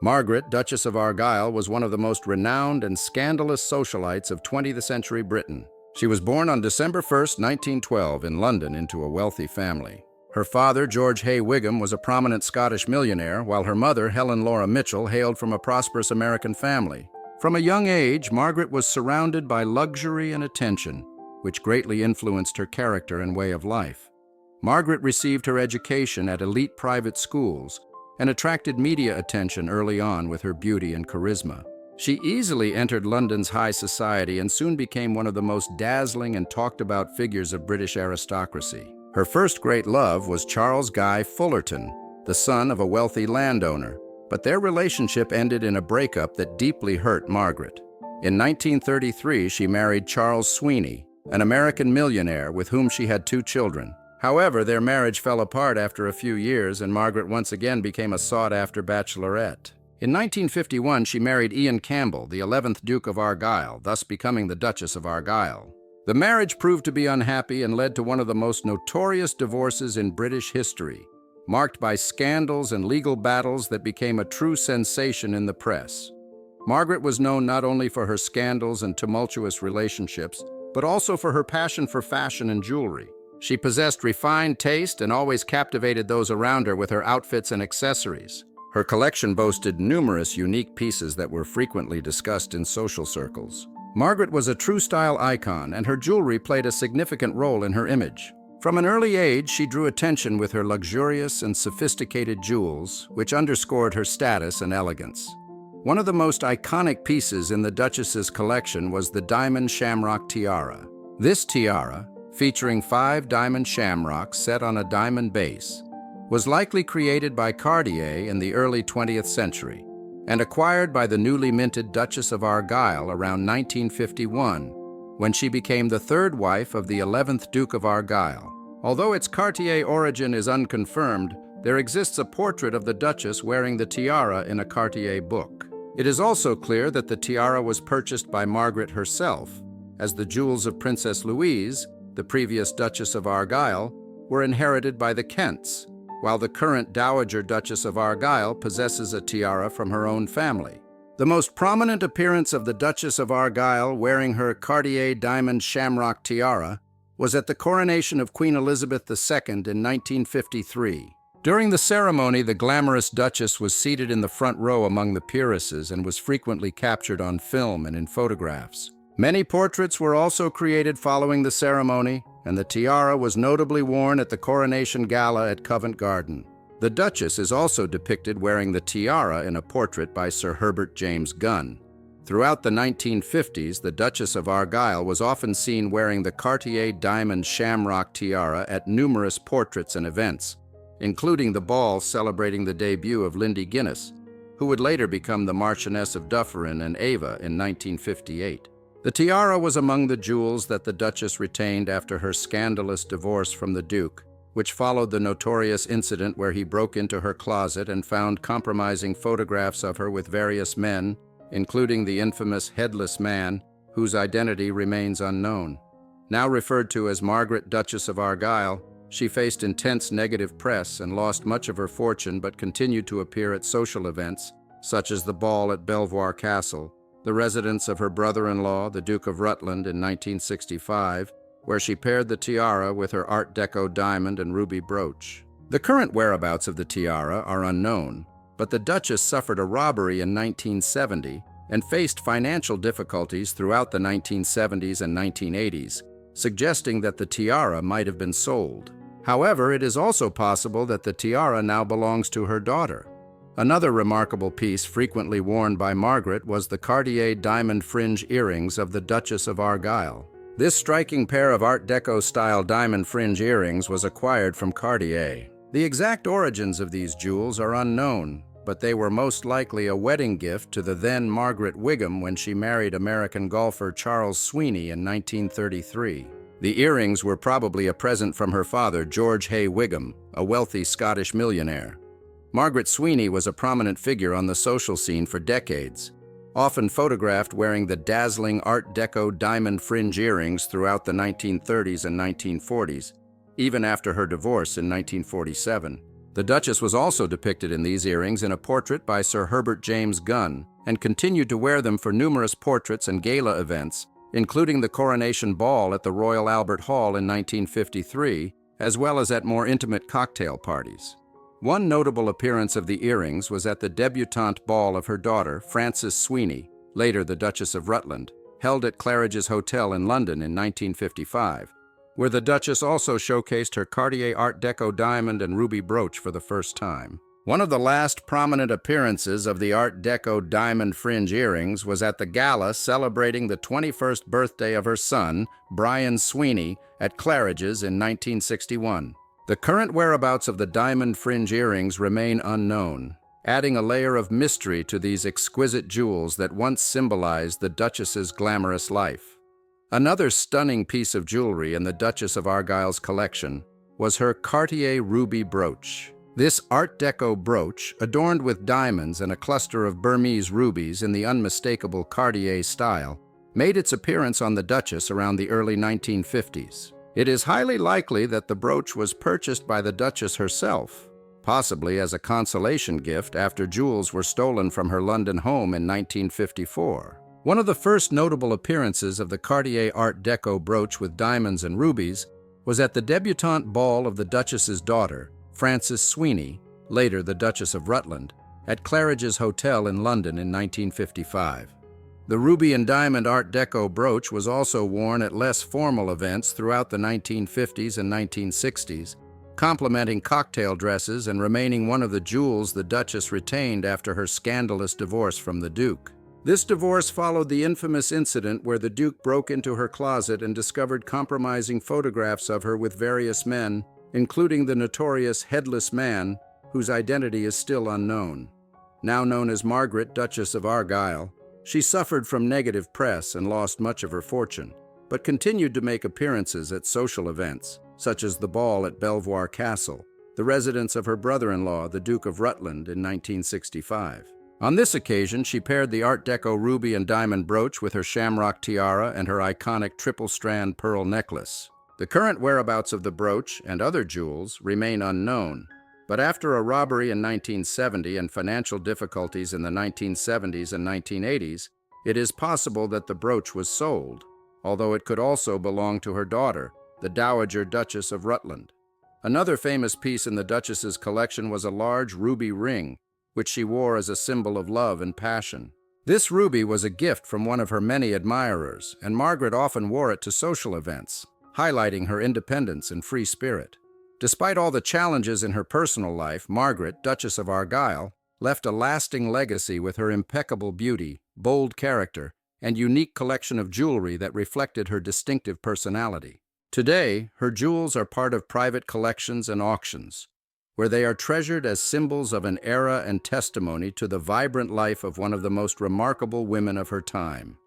Margaret, Duchess of Argyle, was one of the most renowned and scandalous socialites of 20th century Britain. She was born on December 1, 1912, in London into a wealthy family. Her father, George Hay Wigham, was a prominent Scottish millionaire, while her mother, Helen Laura Mitchell, hailed from a prosperous American family. From a young age, Margaret was surrounded by luxury and attention, which greatly influenced her character and way of life. Margaret received her education at elite private schools and attracted media attention early on with her beauty and charisma. She easily entered London's high society and soon became one of the most dazzling and talked-about figures of British aristocracy. Her first great love was Charles Guy Fullerton, the son of a wealthy landowner, but their relationship ended in a breakup that deeply hurt Margaret. In 1933, she married Charles Sweeney, an American millionaire with whom she had 2 children. However, their marriage fell apart after a few years, and Margaret once again became a sought-after bachelorette. In 1951, she married Ian Campbell, the 11th Duke of Argyle, thus becoming the Duchess of Argyle. The marriage proved to be unhappy and led to one of the most notorious divorces in British history, marked by scandals and legal battles that became a true sensation in the press. Margaret was known not only for her scandals and tumultuous relationships, but also for her passion for fashion and jewelry. She possessed refined taste and always captivated those around her with her outfits and accessories. Her collection boasted numerous unique pieces that were frequently discussed in social circles. Margaret was a true style icon, and her jewelry played a significant role in her image. From an early age, she drew attention with her luxurious and sophisticated jewels, which underscored her status and elegance. One of the most iconic pieces in the Duchess's collection was the diamond shamrock tiara. This tiara, featuring 5 diamond shamrocks set on a diamond base, was likely created by Cartier in the early 20th century and acquired by the newly minted Duchess of Argyle around 1951, when she became the 3rd wife of the 11th Duke of Argyle. Although its Cartier origin is unconfirmed, there exists a portrait of the Duchess wearing the tiara in a Cartier book. It is also clear that the tiara was purchased by Margaret herself, as the jewels of Princess Louise, the previous Duchess of Argyle, were inherited by the Kents, while the current Dowager Duchess of Argyle possesses a tiara from her own family. The most prominent appearance of the Duchess of Argyle wearing her Cartier diamond shamrock tiara was at the coronation of Queen Elizabeth II in 1953. During the ceremony, the glamorous Duchess was seated in the front row among the peeresses and was frequently captured on film and in photographs. Many portraits were also created following the ceremony, and the tiara was notably worn at the coronation gala at Covent Garden. The Duchess is also depicted wearing the tiara in a portrait by Sir Herbert James Gunn. Throughout the 1950s, the Duchess of Argyle was often seen wearing the Cartier diamond shamrock tiara at numerous portraits and events, including the ball celebrating the debut of Lindy Guinness, who would later become the Marchioness of Dufferin and Ava in 1958. The tiara was among the jewels that the Duchess retained after her scandalous divorce from the Duke, which followed the notorious incident where he broke into her closet and found compromising photographs of her with various men, including the infamous headless man, whose identity remains unknown. Now referred to as Margaret, Duchess of Argyle, she faced intense negative press and lost much of her fortune, but continued to appear at social events, such as the ball at Belvoir Castle, the residence of her brother-in-law, the Duke of Rutland, in 1965, where she paired the tiara with her Art Deco diamond and ruby brooch. The current whereabouts of the tiara are unknown, but the Duchess suffered a robbery in 1970 and faced financial difficulties throughout the 1970s and 1980s, suggesting that the tiara might have been sold. However, it is also possible that the tiara now belongs to her daughter. Another remarkable piece frequently worn by Margaret was the Cartier diamond fringe earrings of the Duchess of Argyle. This striking pair of Art Deco-style diamond fringe earrings was acquired from Cartier. The exact origins of these jewels are unknown, but they were most likely a wedding gift to the then Margaret Wigham when she married American golfer Charles Sweeney in 1933. The earrings were probably a present from her father, George Hay Wigham, a wealthy Scottish millionaire. Margaret Sweeney was a prominent figure on the social scene for decades, often photographed wearing the dazzling Art Deco diamond fringe earrings throughout the 1930s and 1940s, even after her divorce in 1947. The Duchess was also depicted in these earrings in a portrait by Sir Herbert James Gunn and continued to wear them for numerous portraits and gala events, including the Coronation Ball at the Royal Albert Hall in 1953, as well as at more intimate cocktail parties. One notable appearance of the earrings was at the debutante ball of her daughter, Frances Sweeney, later the Duchess of Rutland, held at Claridge's Hotel in London in 1955, where the Duchess also showcased her Cartier Art Deco diamond and ruby brooch for the first time. One of the last prominent appearances of the Art Deco diamond fringe earrings was at the gala celebrating the 21st birthday of her son, Brian Sweeney, at Claridge's in 1961. The current whereabouts of the diamond fringe earrings remain unknown, adding a layer of mystery to these exquisite jewels that once symbolized the Duchess's glamorous life. Another stunning piece of jewelry in the Duchess of Argyle's collection was her Cartier ruby brooch. This Art Deco brooch, adorned with diamonds and a cluster of Burmese rubies in the unmistakable Cartier style, made its appearance on the Duchess around the early 1950s. It is highly likely that the brooch was purchased by the Duchess herself, possibly as a consolation gift after jewels were stolen from her London home in 1954. One of the first notable appearances of the Cartier Art Deco brooch with diamonds and rubies was at the debutante ball of the Duchess's daughter, Frances Sweeney, later the Duchess of Rutland, at Claridge's Hotel in London in 1955. The ruby and diamond Art Deco brooch was also worn at less formal events throughout the 1950s and 1960s, complementing cocktail dresses and remaining one of the jewels the Duchess retained after her scandalous divorce from the Duke. This divorce followed the infamous incident where the Duke broke into her closet and discovered compromising photographs of her with various men, including the notorious headless man, whose identity is still unknown. Now known as Margaret, Duchess of Argyle, she suffered from negative press and lost much of her fortune, but continued to make appearances at social events, such as the ball at Belvoir Castle, the residence of her brother-in-law, the Duke of Rutland, in 1965. On this occasion, she paired the Art Deco ruby and diamond brooch with her Shamrock tiara and her iconic triple-strand pearl necklace. The current whereabouts of the brooch and other jewels remain unknown, but after a robbery in 1970 and financial difficulties in the 1970s and 1980s, it is possible that the brooch was sold, although it could also belong to her daughter, the Dowager Duchess of Rutland. Another famous piece in the Duchess's collection was a large ruby ring, which she wore as a symbol of love and passion. This ruby was a gift from one of her many admirers, and Margaret often wore it to social events, highlighting her independence and free spirit. Despite all the challenges in her personal life, Margaret, Duchess of Argyle, left a lasting legacy with her impeccable beauty, bold character, and unique collection of jewelry that reflected her distinctive personality. Today, her jewels are part of private collections and auctions, where they are treasured as symbols of an era and testimony to the vibrant life of one of the most remarkable women of her time.